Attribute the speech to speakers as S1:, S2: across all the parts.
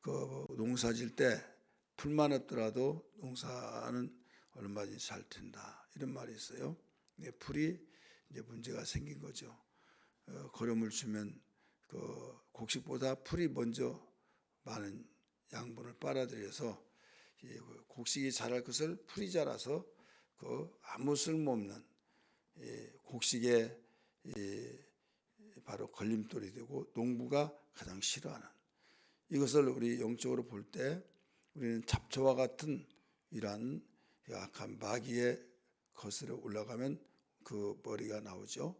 S1: 그 농사질 때 풀만 없더라도 농사는 얼마든지 잘 된다, 이런 말이 있어요. 풀이 이제 문제가 생긴 거죠. 거름을 주면 그 곡식보다 풀이 먼저 많은 양분을 빨아들여서 곡식이 자랄 것을 풀이 자라서 그 아무 쓸모없는 곡식에 바로 걸림돌이 되고 농부가 가장 싫어하는, 이것을 우리 영적으로 볼 때 우리는 잡초와 같은 이러한 약한 마귀의 거슬러 올라가면 그 머리가 나오죠.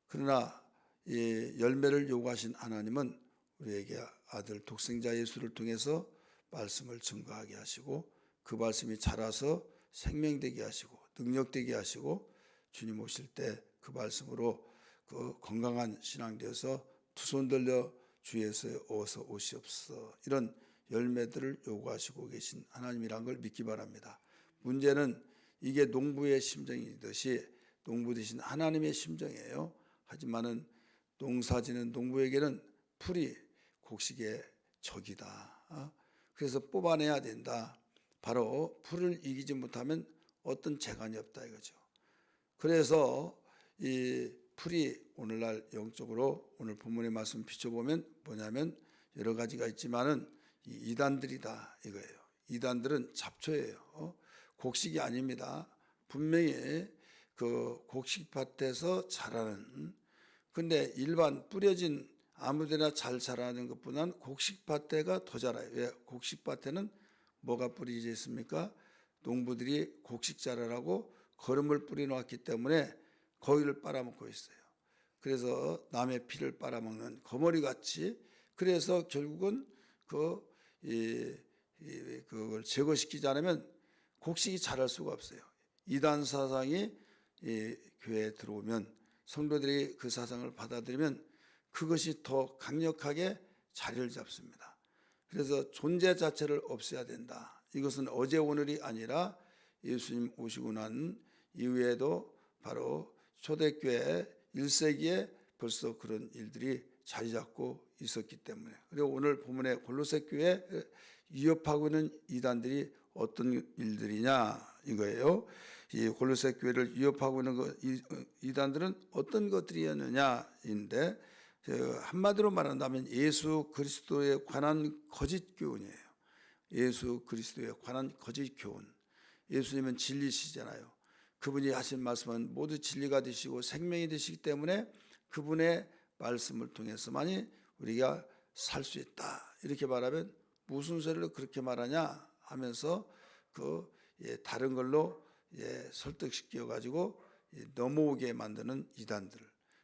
S1: 그러나 이 열매를 요구하신 하나님은 우리에게 아들 독생자 예수를 통해서 말씀을 증거하게 하시고 그 말씀이 자라서 생명되게 하시고 능력되게 하시고 주님 오실 때 그 말씀으로 그 건강한 신앙 되어서 두 손 들려 주에서 어서 오시옵소서, 이런 열매들을 요구하시고 계신 하나님이란 걸 믿기 바랍니다. 문제는 이게 농부의 심정이듯이 농부 되신 하나님의 심정이에요. 하지만은 농사지는 농부에게는 풀이 곡식의 적이다. 그래서 뽑아내야 된다. 바로 풀을 이기지 못하면 어떤 재간이 없다 이거죠. 그래서 이 풀이 오늘날 영적으로 오늘 본문의 말씀 비춰보면 뭐냐면 여러 가지가 있지만은 이 이단들이다 이거예요. 이단들은 잡초예요. 곡식이 아닙니다. 분명히 그 곡식밭에서 자라는, 근데 일반 뿌려진 아무데나 잘 자라는 것보다는 곡식밭에가 더 자라요. 왜? 곡식밭에는 뭐가 뿌려져 있습니까? 농부들이 곡식 자라라고 거름을 뿌려놓았기 때문에 거위를 빨아먹고 있어요. 그래서 남의 피를 빨아먹는 거머리같이, 그래서 결국은 그걸 제거시키지 않으면 곡식이 자랄 수가 없어요. 이단 사상이 교회에 들어오면, 성도들이 그 사상을 받아들이면 그것이 더 강력하게 자리를 잡습니다. 그래서 존재 자체를 없애야 된다. 이것은 어제 오늘이 아니라 예수님 오시고 난 이후에도 바로 초대교회 1세기에 벌써 그런 일들이 자리 잡고 있었기 때문에, 그리고 오늘 본문의 골로새 교회 위협하고 있는 이단들이 어떤 일들이냐 이거예요. 이 골로새 교회를 위협하고 있는 이단들은 어떤 것들이었느냐인데, 한마디로 말한다면 예수 그리스도에 관한 거짓 교훈이에요. 예수 그리스도에 관한 거짓 교훈. 예수님은 진리시잖아요. 그분이 하신 말씀은 모두 진리가 되시고 생명이 되시기 때문에 그분의 말씀을 통해서만이 우리가 살 수 있다. 이렇게 말하면 무슨 소리를 그렇게 말하냐 하면서 다른 걸로 설득시켜 가지고 넘어오게 만드는 이단들.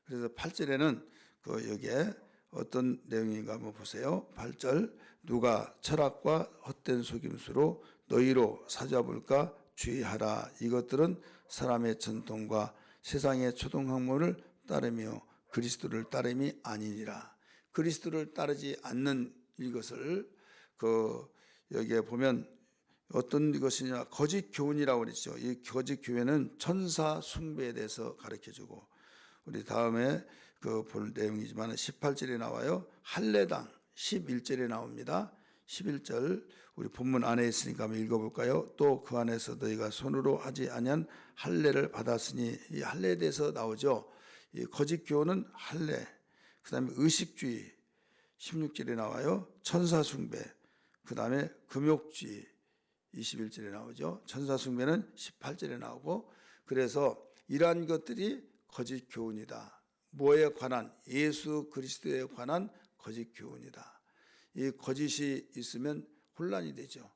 S1: 그래서 8절에는 여기에 어떤 내용인가 한번 보세요. 8절, 누가 철학과 헛된 속임수로 너희로 사잡을까 주의하라. 이것들은 사람의 전통과 세상의 초등학문을 따르며 그리스도를 따름이 아니니라. 그리스도를 따르지 않는 이것을 여기에 보면 어떤 것이냐, 거짓 교훈이라고 그랬죠. 이 거짓 교회는 천사 숭배에 대해서 가르쳐주고, 우리 다음에 볼 내용이지만 18절에 나와요. 할례당 11절에 나옵니다. 11절 우리 본문 안에 있으니까 한번 읽어볼까요? 또 그 안에서 너희가 손으로 하지 아니한 할례를 받았으니, 이 할례에 대해서 나오죠. 이 거짓 교훈은 할례, 그 다음에 의식주의 16절에 나와요. 천사 숭배, 그 다음에 금욕주의 21절에 나오죠. 천사 숭배는 18절에 나오고, 그래서 이러한 것들이 거짓 교훈이다. 뭐에 관한? 예수 그리스도에 관한 거짓 교훈이다. 이 거짓이 있으면 혼란이 되죠.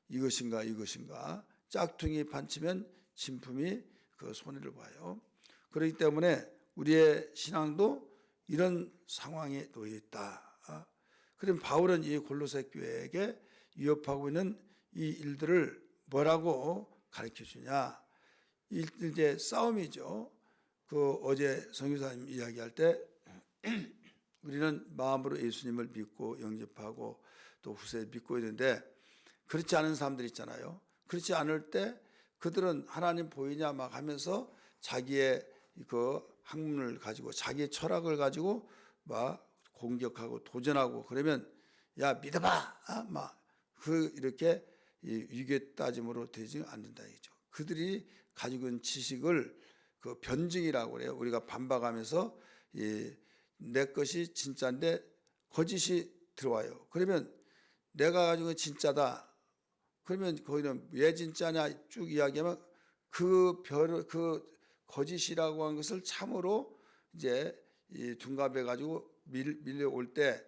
S1: 이것인가 이것인가, 짝퉁이 반치면 진품이 그 손해를 봐요. 그렇기 때문에 우리의 신앙도 이런 상황에 놓여 있다. 그럼 바울은 이 골로새 교회에게 위협하고 있는 이 일들을 뭐라고 가르쳐 주냐? 이제 싸움이죠. 어제 성교사님 이야기할 때 우리는 마음으로 예수님을 믿고 영접하고 또 후세에 믿고 있는데, 그렇지 않은 사람들 있잖아요. 그렇지 않을 때 그들은 하나님 보이냐 막 하면서 자기의 학문을 가지고 자기의 철학을 가지고 막 공격하고 도전하고, 그러면 야 믿어봐, 막그 이렇게 유교 따짐으로 되지 않는다 이죠. 그들이 가지고 있는 지식을 그 변증이라고 그래요. 우리가 반박하면서 내 것이 진짜인데 거짓이 들어와요. 그러면 내가 가지고 있는 진짜다. 그러면 거기는 왜 진짜냐 쭉 이야기하면 그 거짓이라고 한 것을 참으로 이제 둔갑해 가지고 밀려올 때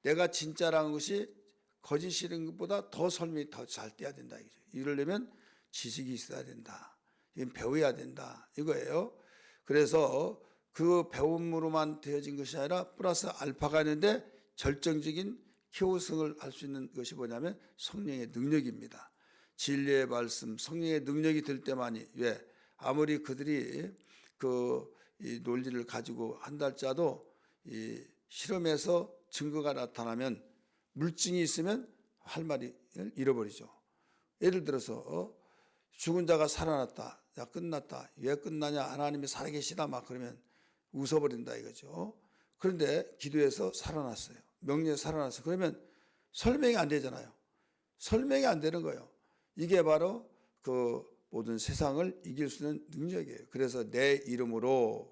S1: 내가 진짜라는 것이 거짓이라는 것보다 더 설명이 더 잘 돼야 된다 이거죠. 이러려면 지식이 있어야 된다. 이건 배워야 된다 이거예요. 그래서 그 배움으로만 되어진 것이 아니라 플러스 알파가 있는데 절정적인 키워성을 할 수 있는 것이 뭐냐면 성령의 능력입니다. 진리의 말씀, 성령의 능력이 들 때만이 왜 아무리 그들이 이 논리를 가지고 한달짜도 이 실험에서 증거가 나타나면 물증이 있으면 할 말이 잃어버리죠. 예를 들어서 죽은 자가 살아났다. 야 끝났다. 왜 끝나냐? 하나님이 살아계시다. 막 그러면 웃어버린다 이거죠. 그런데 기도해서 살아났어요. 명령에 살아났어요. 그러면 설명이 안 되잖아요. 설명이 안 되는 거예요. 이게 바로 그 모든 세상을 이길 수 있는 능력이에요. 그래서 내 이름으로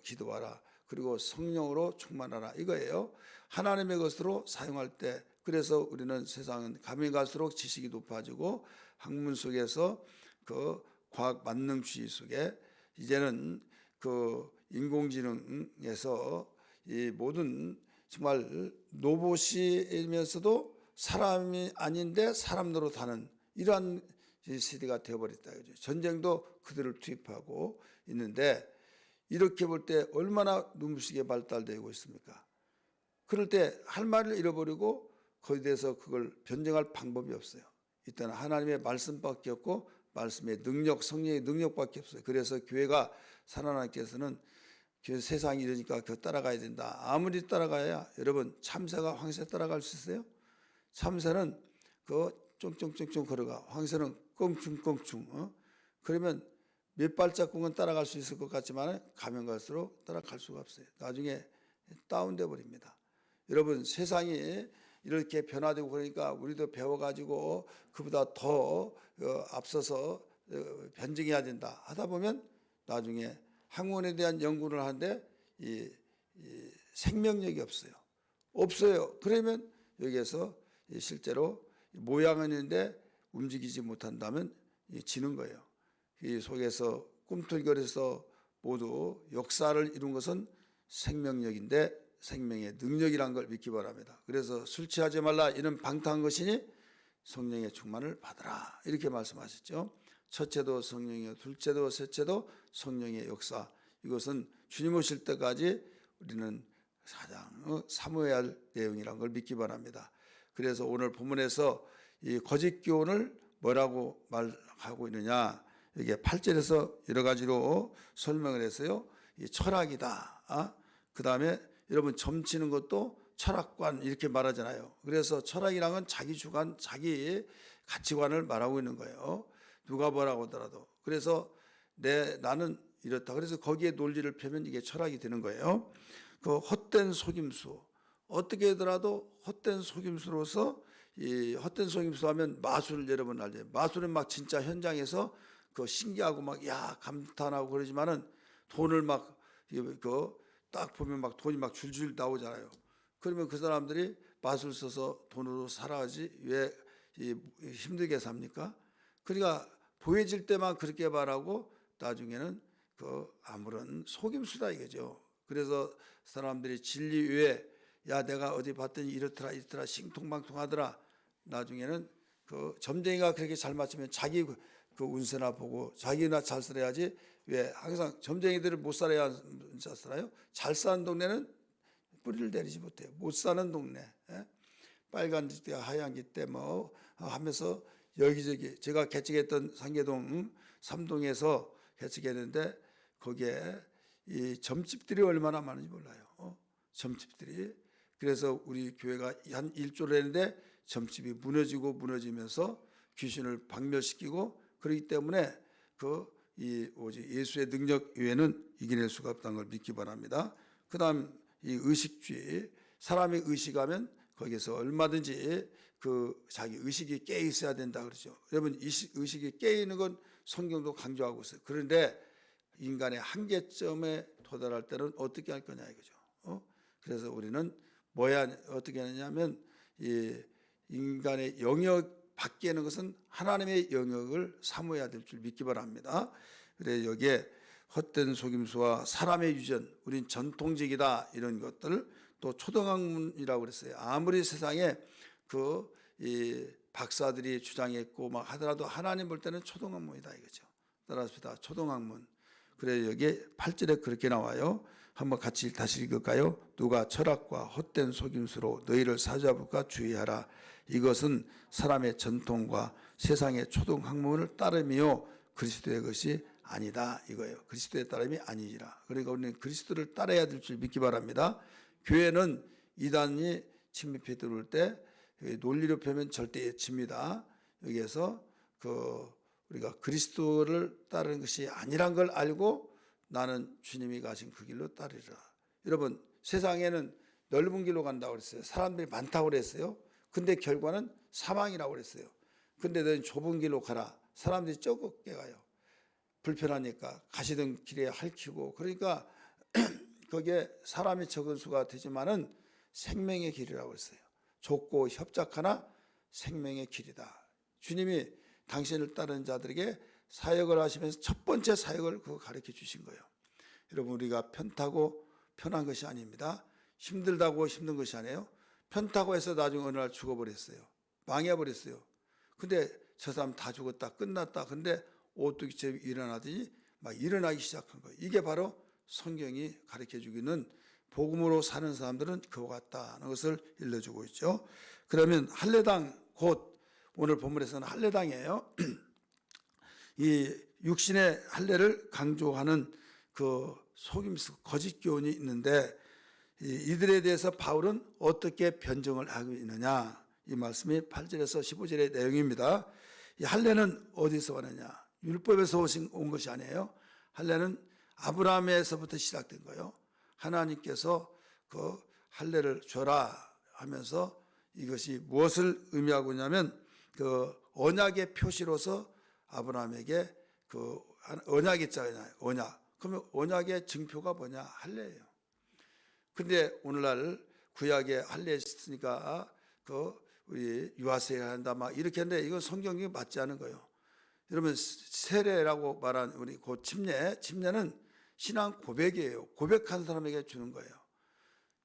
S1: 기도하라. 그리고 성령으로 충만하라 이거예요. 하나님의 것으로 사용할 때 그래서 우리는 세상은 가면 갈수록 지식이 높아지고 학문 속에서 그 과학 만능주의 속에 이제는 그 인공지능에서 이 모든 정말 로봇이면서도 사람이 아닌데 사람 노릇하는 이러한 시대가 되어버렸다. 전쟁도 그들을 투입하고 있는데 이렇게 볼 때 얼마나 눈부시게 발달되고 있습니까? 그럴 때 할 말을 잃어버리고 거기에 대해서 그걸 변증할 방법이 없어요. 이때는 하나님의 말씀밖에 없고 말씀의 능력, 성령의 능력밖에 없어요. 그래서 교회가 살아나기 위해서는 세상이 이러니까 그 따라가야 된다. 아무리 따라가야 여러분 참새가 황새 따라갈 수 있어요? 참새는 그 쫑쫑쫑쫑 걸어가. 황새는 껑충껑충. 그러면 몇 발자국은 따라갈 수 있을 것 같지만 가면 갈수록 따라갈 수가 없어요. 나중에 다운돼 버립니다. 여러분 세상이 이렇게 변화되고 그러니까 우리도 배워가지고 그보다 더 앞서서 변증해야 된다 하다 보면 나중에 학문에 대한 연구를 하는데 이 생명력이 없어요. 그러면 여기에서 실제로 모양은 있는데 움직이지 못한다면 지는 거예요. 이 속에서 꿈틀거려서 모두 역사를 이룬 것은 생명력인데 생명의 능력이란 걸 믿기 바랍니다. 그래서 술 취하지 말라 이는 방탕한 것이니 성령의 충만을 받으라 이렇게 말씀하셨죠. 첫째도 성령이요 둘째도 셋째도 성령의 역사. 이것은 주님 오실 때까지 우리는 가장 사모해야 할 내용이란 걸 믿기 바랍니다. 그래서 오늘 본문에서 이 거짓 교훈을 뭐라고 말하고 있느냐. 이게 8절에서 여러 가지로 설명을 했어요. 이 철학이다. 그 다음에 여러분 점치는 것도 철학관 이렇게 말하잖아요. 그래서 철학이란 건 자기 주관, 자기 가치관을 말하고 있는 거예요. 누가 뭐라고 하더라도. 그래서 나는 이렇다. 그래서 거기에 논리를 펴면 이게 철학이 되는 거예요. 그 헛된 속임수. 어떻게 하더라도 헛된 속임수로서 이 헛된 속임수 하면 마술 여러분 알죠? 마술은 막 진짜 현장에서 그 신기하고 막 야 감탄하고 그러지만은 돈을 막 딱 보면 막 돈이 막 줄줄 나오잖아요. 그러면 그 사람들이 마술 써서 돈으로 살아야지 왜 힘들게 삽니까? 그러니까 보여질 때만 그렇게 말하고 나중에는 그 아무런 속임수다 이거죠. 그래서 사람들이 진리 외에 야 내가 어디 봤더니 이렇더라 싱통방통하더라. 나중에는 그 점쟁이가 그렇게 잘 맞추면 자기 그 운세나 보고 자기나 잘 살아야지 왜 항상 점쟁이들을 못 살아야 잘 살아요? 잘 사는 동네는 뿌리를 내리지 못해요. 못 사는 동네 빨간 깃대 하얀 깃대 뭐 하면서 여기저기 제가 개척했던 상계동 3동에서 개척했는데 거기에 이 점집들이 얼마나 많은지 몰라요. 점집들이. 그래서 우리 교회가 한 1조를 했는데 점집이 무너지면서 귀신을 박멸시키고 그렇기 때문에 오직 예수의 능력 외에는 이겨낼 수가 없다는 걸 믿기 바랍니다. 그 다음 이 의식주의. 사람이 의식하면 거기서 얼마든지 그 자기 의식이 깨 있어야 된다 그러죠. 여러분 의식이 깨 있는 건 성경도 강조하고 있어요. 그런데 인간의 한계점에 도달할 때는 어떻게 할 거냐 이거죠. 그래서 우리는 어떻게 하느냐면 이 인간의 영역 밖에는 것은 하나님의 영역을 사모해야 될 줄 믿기 바랍니다. 그래서 여기에 헛된 속임수와 사람의 유전, 우린 전통적이다 이런 것들, 또 초등학문이라고 그랬어요. 아무리 세상에 이 박사들이 주장했고 막 하더라도 하나님 볼 때는 초등학문이다 이거죠. 따라서 초등학문. 그래 여기 8절에 그렇게 나와요. 한번 같이 다시 읽을까요? 누가 철학과 헛된 속임수로 너희를 사로잡을까 주의하라. 이것은 사람의 전통과 세상의 초등학문을 따름이요 그리스도의 것이 아니다 이거예요. 그리스도의 따름이 아니지라. 그러니까 우리는 그리스도를 따라야 될 줄 믿기 바랍니다. 교회는 이단이 침입해 들어올 때 논리로 펴면 절대 집니다. 여기에서 우리가 그리스도를 따르는 것이 아니란 걸 알고 나는 주님이 가신 그 길로 따르리라. 여러분 세상에는 넓은 길로 간다고 그랬어요. 사람들이 많다고 그랬어요. 근데 결과는 사망이라고 그랬어요. 근데 너는 좁은 길로 가라. 사람들이 적게 가요. 불편하니까 가시던 길에 핥히고 그러니까 거기에 사람이 적은 수가 되지만은 생명의 길이라고 했어요. 좁고 협착하나 생명의 길이다. 주님이 당신을 따르는 자들에게 사역을 하시면서 첫 번째 사역을 그거 가르쳐 주신 거예요. 여러분 우리가 편타고 편한 것이 아닙니다. 힘들다고 힘든 것이 아니에요. 편타고 해서 나중에 어느 날 죽어버렸어요. 망해버렸어요. 근데 저 사람 다 죽었다 끝났다. 근데 오뚜기처럼 일어나더니 막 일어나기 시작한 거예요. 이게 바로 성경이 가르쳐 주기는 복음으로 사는 사람들은 그와 같다는 것을 일러주고 있죠. 그러면 할례당 곧 오늘 본문에서는 할례당이에요. 이 육신의 할례를 강조하는 그 속임수 거짓 교훈이 있는데 이들에 대해서 바울은 어떻게 변증을 하고 있느냐 이 말씀이 8절에서 15절의 내용입니다. 이 할례는 어디서 왔느냐 율법에서 온 것이 아니에요. 할례는 아브라함에서부터 시작된 거예요. 하나님께서 그 할례를 줘라 하면서 이것이 무엇을 의미하고 있냐면 그 언약의 표시로서 아브라함에게 그 언약이 있잖아요. 언약. 그러면 언약의 증표가 뭐냐? 할례예요. 근데 오늘날 구약에 할례 있으니까 우리 유아세례 한다 막 이렇게 하는데 이건 성경이 맞지 않은 거예요. 여러분 세례라고 말한 우리 그 침례는 신앙 고백이에요. 고백한 사람에게 주는 거예요.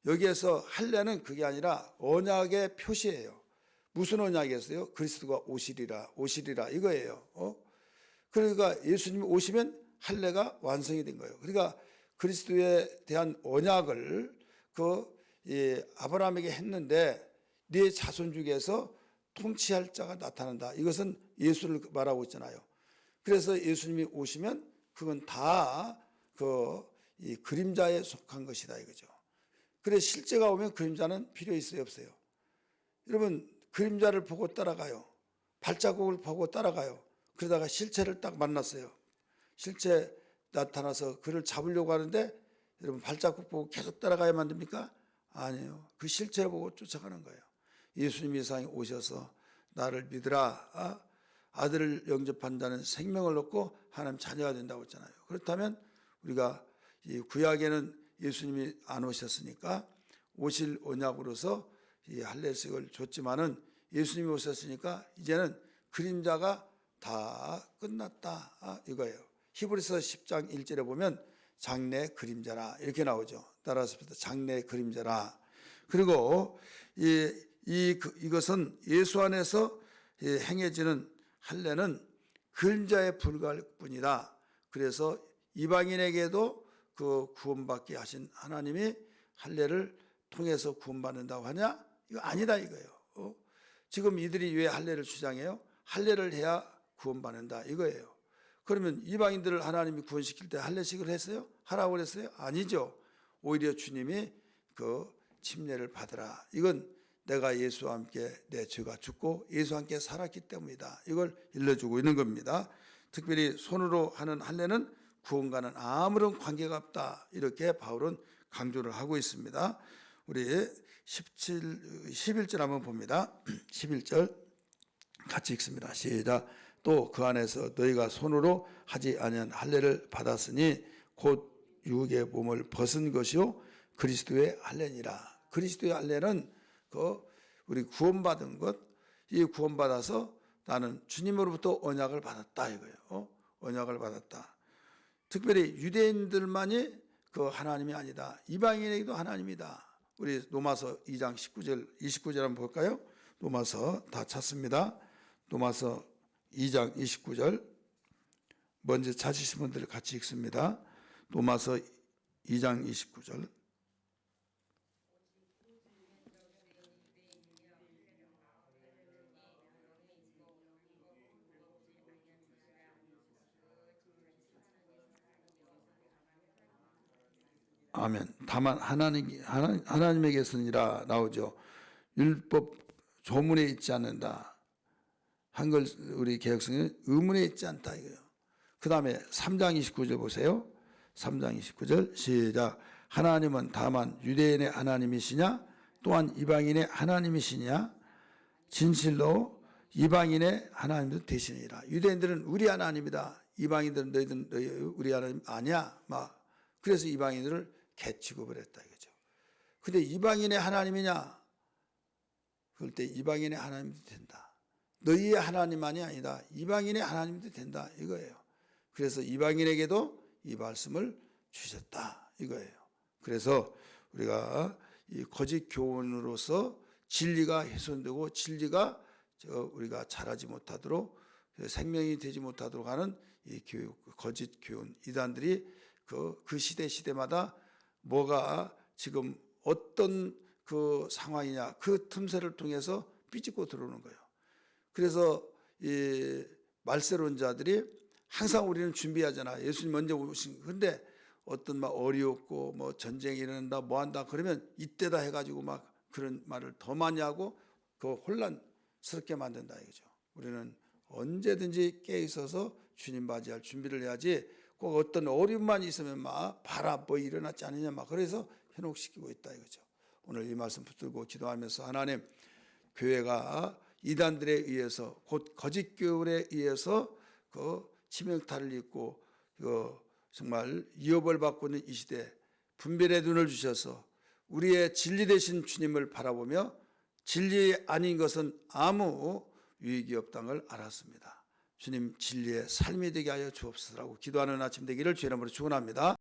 S1: 여기에서 할례는 그게 아니라 언약의 표시예요. 무슨 언약이었어요? 그리스도가 오시리라 이거예요. 그러니까 예수님이 오시면 할례가 완성이 된 거예요. 그러니까 그리스도에 대한 언약을 아브라함에게 했는데 네 자손 중에서 통치할 자가 나타난다. 이것은 예수를 말하고 있잖아요. 그래서 예수님이 오시면 그건 다 이 그림자에 속한 것이다 이거죠. 그래 실제가 오면 그림자는 필요 있어요 없어요? 여러분 그림자를 보고 따라가요. 발자국을 보고 따라가요. 그러다가 실체를 딱 만났어요. 실체 나타나서 그를 잡으려고 하는데 여러분 발자국 보고 계속 따라가야만 됩니까? 아니에요. 그 실체를 보고 쫓아가는 거예요. 예수님이 이 세상에 오셔서 나를 믿으라. 아들을 영접한 자는 생명을 얻고 하나님 자녀가 된다고 했잖아요. 그렇다면 우리가 이 구약에는 예수님이 안 오셨으니까 오실 언약으로서 이 할례식을 줬지만은 예수님이 오셨으니까 이제는 그림자가 다 끝났다 이거예요. 히브리서 10장 1절에 보면 장래 그림자라 이렇게 나오죠. 따라서 장래 그림자라. 그리고 이것은 예수 안에서 행해지는 할례는 그림자에 불과할 뿐이다. 그래서 이방인에게도 그 구원받게 하신 하나님이 할례를 통해서 구원받는다고 하냐? 이거 아니다 이거예요. 지금 이들이 왜 할례를 주장해요? 할례를 해야 구원받는다 이거예요. 그러면 이방인들을 하나님이 구원시킬 때 할례식을 했어요? 하라고 그랬어요? 아니죠. 오히려 주님이 그 침례를 받으라. 이건 내가 예수와 함께 내 죄가 죽고 예수와 함께 살았기 때문이다. 이걸 일러주고 있는 겁니다. 특별히 손으로 하는 할례는 구원과는 아무런 관계가 없다. 이렇게 바울은 강조를 하고 있습니다. 우리 11절 한번 봅니다. 11절 같이 읽습니다. 시작. 또 그 안에서 너희가 손으로 하지 아니한 할례를 받았으니 곧 육의 몸을 벗은 것이요 그리스도의 할례니라. 그리스도의 할례는 그 우리 구원받은 것, 이 구원받아서 나는 주님으로부터 언약을 받았다 이거예요. 언약을 받았다. 특별히 유대인들만이 그 하나님이 아니다. 이방인에게도 하나님이다. 우리 로마서 2장 19절 29절 한번 볼까요? 로마서 다 찾습니다. 로마서 2장 29절 먼저 찾으신 분들 같이 읽습니다. 로마서 2장 29절. 아멘. 다만 하나님에게서니라 나오죠. 율법 조문에 있지 않는다. 한글 우리 개혁성은 의문에 있지 않다 이거예요. 그 다음에 3장 29절 보세요. 3장 29절 시작. 하나님은 다만 유대인의 하나님이시냐 또한 이방인의 하나님이시냐 진실로 이방인의 하나님도 되시니라. 유대인들은 우리 하나님이다. 이방인들은 너희 우리 하나님 아니야. 막 그래서 이방인들을 개취급을 했다 이거죠. 근데 이방인의 하나님이냐? 그럴 때 이방인의 하나님도 된다. 너희의 하나님만이 아니다. 이방인의 하나님도 된다 이거예요. 그래서 이방인에게도 이 말씀을 주셨다 이거예요. 그래서 우리가 이 거짓 교훈으로서 진리가 훼손되고 진리가 우리가 자라지 못하도록 생명이 되지 못하도록 하는 이 교육, 거짓 교훈, 이단들이 그 시대마다 뭐가 지금 어떤 그 상황이냐 그 틈새를 통해서 삐집고 들어오는 거예요. 그래서 이 말세론자들이 항상 우리는 준비하잖아. 예수님 먼저 오신. 근데 어떤 막 어리없고 뭐 전쟁이 일어난다 뭐 한다 그러면 이때다 해가지고 막 그런 말을 더 많이 하고 그 혼란스럽게 만든다 이거죠. 우리는 언제든지 깨 있어서 주님 맞이할 준비를 해야지 꼭 어떤 어려움만 있으면 막 봐라 뭐 일어났지 않느냐 막 그래서 현혹시키고 있다 이거죠. 오늘 이 말씀 붙들고 기도하면서 하나님 교회가 이단들에 의해서 곧 거짓 교훈에 의해서 그 치명타를 입고 정말 위협을 받고 있는 이 시대 분별의 눈을 주셔서 우리의 진리 되신 주님을 바라보며 진리 아닌 것은 아무 유익이 없다는 걸 알았습니다. 주님 진리의 삶이 되게 하여 주옵소서라고 기도하는 아침 되기를 주의 이름으로 축원합니다.